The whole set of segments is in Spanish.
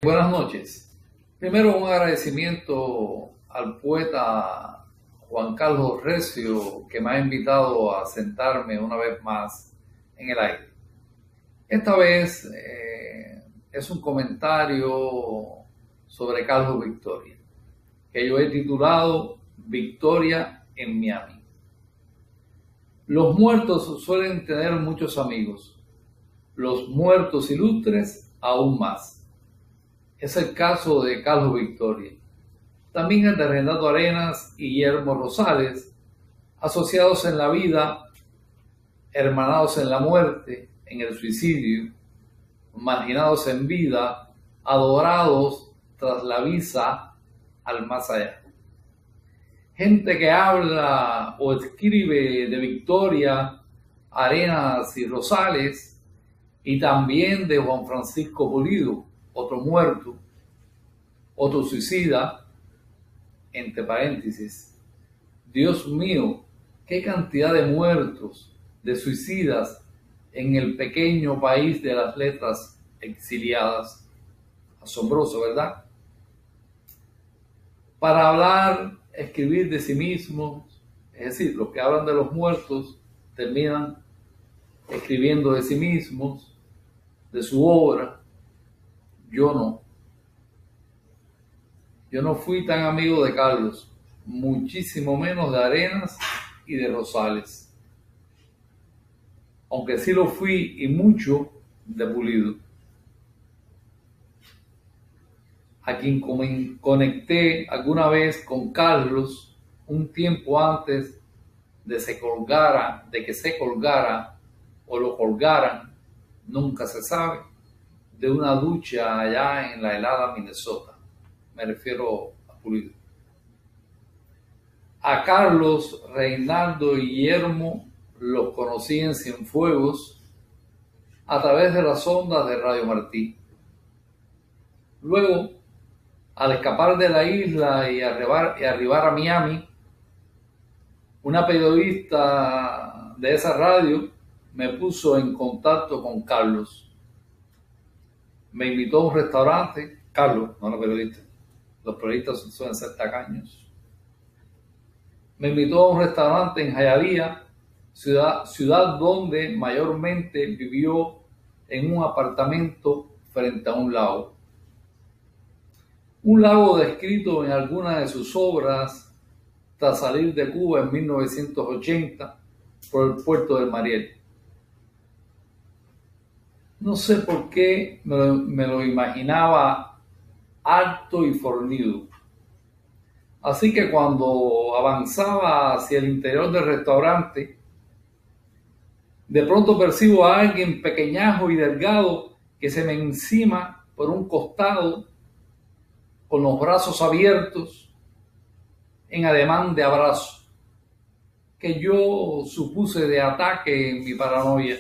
Buenas noches. Primero un agradecimiento al poeta Juan Carlos Recio, que me ha invitado a sentarme una vez más en el aire. Esta vez es un comentario sobre Carlos Victoria, que yo he titulado Victoria en Miami. Los muertos suelen tener muchos amigos, los muertos ilustres aún más. Es el caso de Carlos Victoria. También el de Renato Arenas y Guillermo Rosales, asociados en la vida, hermanados en la muerte, en el suicidio, marginados en vida, adorados tras la visa al más allá. Gente que habla o escribe de Victoria, Arenas y Rosales, y también de Juan Francisco Pulido, otro muerto, otro suicida, entre paréntesis. Dios mío, qué cantidad de muertos, de suicidas en el pequeño país de las letras exiliadas. Asombroso, ¿verdad? Para hablar, escribir de sí mismos, es decir, los que hablan de los muertos terminan escribiendo de sí mismos, de su obra. Yo no. Yo no fui tan amigo de Carlos, muchísimo menos de Arenas y de Rosales. Aunque sí lo fui y mucho de Pulido, a quien conecté alguna vez con Carlos un tiempo antes de que se colgara o lo colgaran, nunca se sabe, de una ducha allá en la helada Minnesota. Me refiero a Pulido. A Carlos, Reinaldo y Guillermo los conocí en Cienfuegos a través de las ondas de Radio Martí. Luego, al escapar de la isla y arribar a Miami, una periodista de esa radio me puso en contacto con Carlos. Me invitó a un restaurante, Carlos, no la periodista, los periodistas suelen ser tacaños. Me invitó a un restaurante en Hialeah, ciudad donde mayormente vivió en un apartamento frente a un lago. Un lago descrito en alguna de sus obras tras salir de Cuba en 1980 por el puerto del Mariel. No sé por qué me lo imaginaba alto y fornido. Así que cuando avanzaba hacia el interior del restaurante, de pronto percibo a alguien pequeñajo y delgado que se me encima por un costado, con los brazos abiertos, en ademán de abrazo, que yo supuse de ataque en mi paranoia.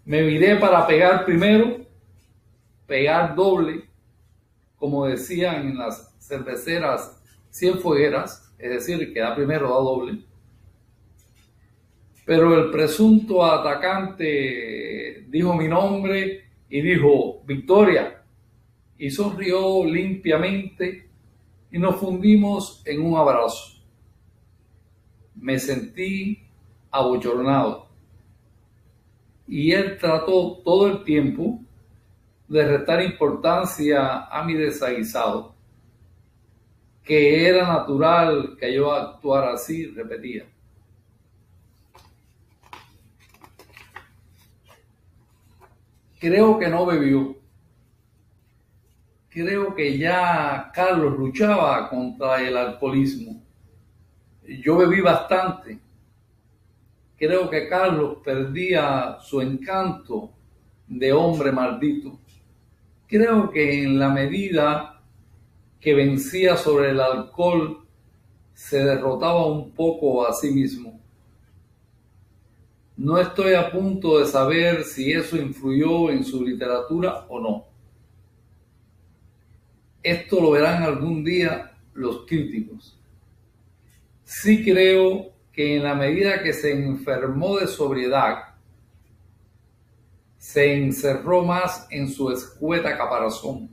Me viré para pegar primero, pegar doble, como decían en las cerveceras Cienfuegueras, es decir, que da primero, da doble. Pero el presunto atacante dijo mi nombre y dijo Victoria, y sonrió limpiamente y nos fundimos en un abrazo. Me sentí abochornado y él trató todo el tiempo de restar importancia a mi desaguisado, que era natural que yo actuara así, repetía. Creo que no bebió. Creo que ya Carlos luchaba contra el alcoholismo. Yo bebí bastante. Creo que Carlos perdía su encanto de hombre maldito. Creo que en la medida que vencía sobre el alcohol, se derrotaba un poco a sí mismo. No estoy a punto de saber si eso influyó en su literatura o no. Esto lo verán algún día los críticos. Sí creo que en la medida que se enfermó de sobriedad, se encerró más en su escueta caparazón,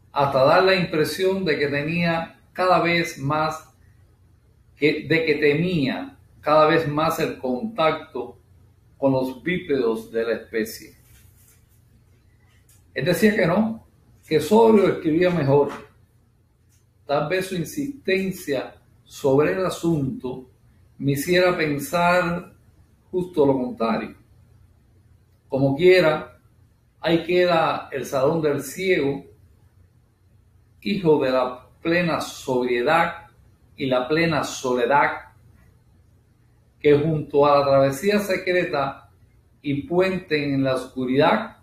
hasta dar la impresión de que tenía cada vez más de que temía cada vez más el contacto con los bípedos de la especie. Él decía que no, que Osorio escribía mejor. Tal vez su insistencia sobre el asunto me hiciera pensar justo lo contrario. Como quiera, ahí queda El Salón del Ciego, hijo de la plena sobriedad y la plena soledad, que junto a La Travesía Secreta y Puente en la Oscuridad,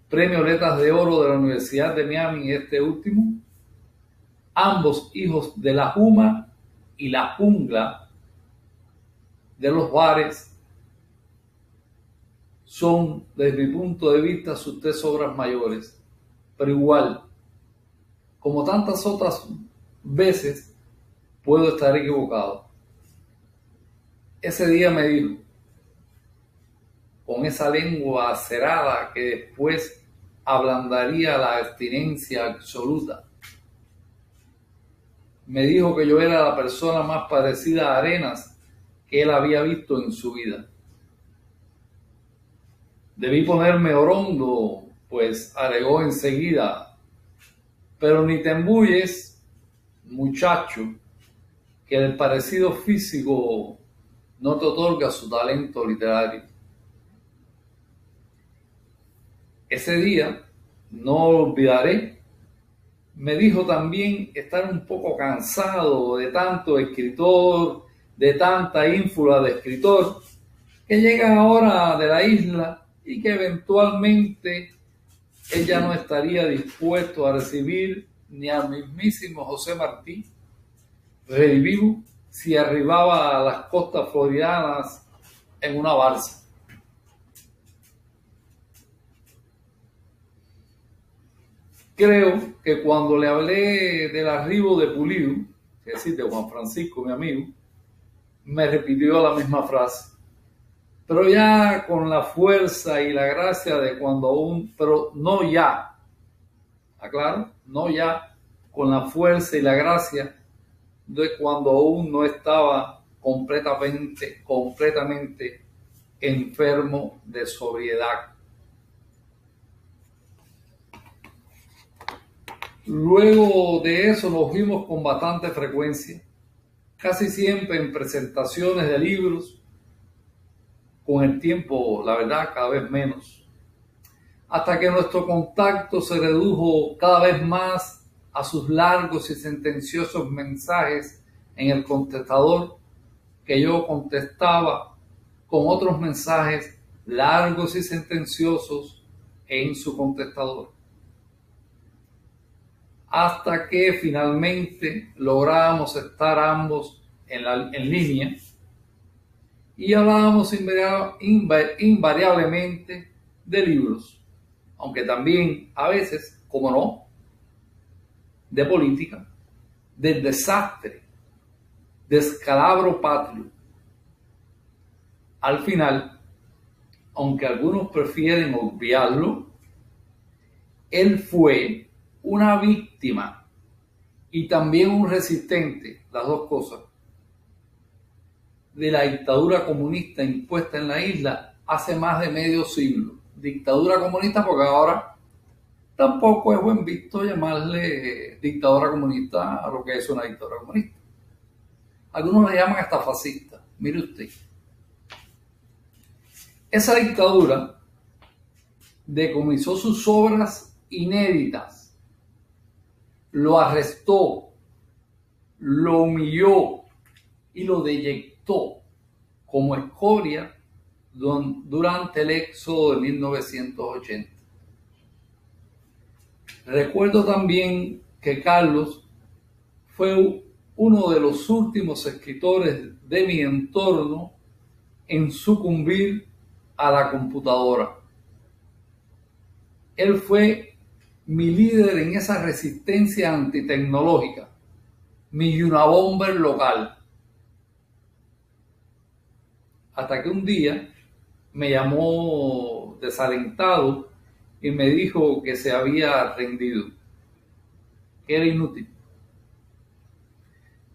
Premio Letras de Oro de la Universidad de Miami, este último, ambos hijos de la Juma y la jungla de los bares, son, desde mi punto de vista, sus tres obras mayores. Pero igual, como tantas otras veces, puedo estar equivocado. Ese día me dijo, con esa lengua acerada que después ablandaría la abstinencia absoluta, me dijo que yo era la persona más parecida a Arenas que él había visto en su vida. Debí ponerme orondo, pues agregó enseguida, pero ni te embulles, muchacho, que el parecido físico no te otorga su talento literario. Ese día, no lo olvidaré, me dijo también estar un poco cansado de tanto escritor, de tanta ínfula de escritor, que llega ahora de la isla y que eventualmente él ya no estaría dispuesto a recibir ni al mismísimo José Martí, revivo, si arribaba a las costas floridanas en una balsa. Creo que cuando le hablé del arribo de Pulido, es decir, de Juan Francisco, mi amigo, me repitió la misma frase, pero ya con la fuerza y la gracia de cuando aún, pero no ya, aclaro, no ya con la fuerza y la gracia de cuando aún no estaba completamente enfermo de sobriedad. Luego de eso nos vimos con bastante frecuencia, casi siempre en presentaciones de libros, con el tiempo, la verdad, cada vez menos, hasta que nuestro contacto se redujo cada vez más a sus largos y sentenciosos mensajes en el contestador, que yo contestaba con otros mensajes largos y sentenciosos en su contestador. Hasta que finalmente lográbamos estar ambos en línea y hablábamos invariablemente de libros, aunque también a veces, como no, de política, del desastre, descalabro patrio. Al final, aunque algunos prefieren obviarlo, él fue una víctima y también un resistente, las dos cosas, de la dictadura comunista impuesta en la isla hace más de medio siglo. Dictadura comunista porque ahora tampoco es buen visto llamarle dictadura comunista a lo que es una dictadura comunista. Algunos le llaman hasta fascista. Mire usted. Esa dictadura decomisó sus obras inéditas, lo arrestó, lo humilló y lo deyectó como escoria durante el éxodo de 1980. Recuerdo también que Carlos fue uno de los últimos escritores de mi entorno en sucumbir a la computadora. Él fue mi líder en esa resistencia antitecnológica, mi Unabomber local. Hasta que un día me llamó desalentado y me dijo que se había rendido, que era inútil,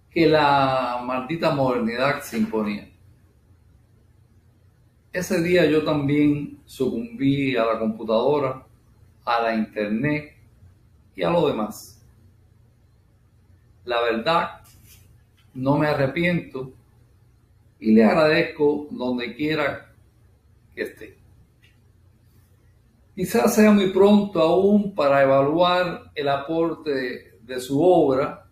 que la maldita modernidad se imponía. Ese día yo también sucumbí a la computadora, a la internet y a lo demás. La verdad, no me arrepiento y le agradezco donde quiera que esté. Quizás sea muy pronto aún para evaluar el aporte de su obra.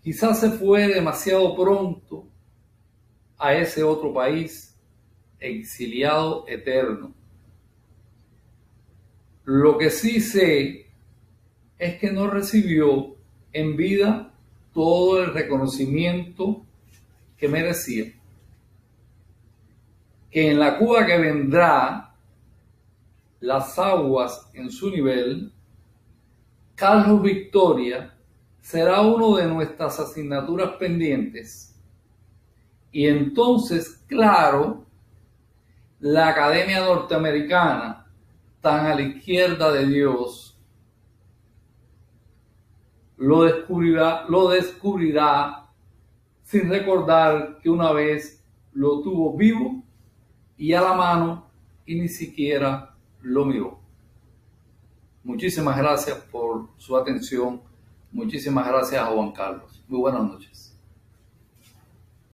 Quizás se fue demasiado pronto a ese otro país, exiliado eterno. Lo que sí sé es que no recibió en vida todo el reconocimiento que merecía. Que en la Cuba que vendrá, las aguas en su nivel, Carlos Victoria será uno de nuestras asignaturas pendientes. Y entonces, claro, la Academia Norteamericana, tan a la izquierda de Dios, lo descubrirá sin recordar que una vez lo tuvo vivo y a la mano y ni siquiera lo miró. Muchísimas gracias por su atención. Muchísimas gracias a Juan Carlos. Muy buenas noches.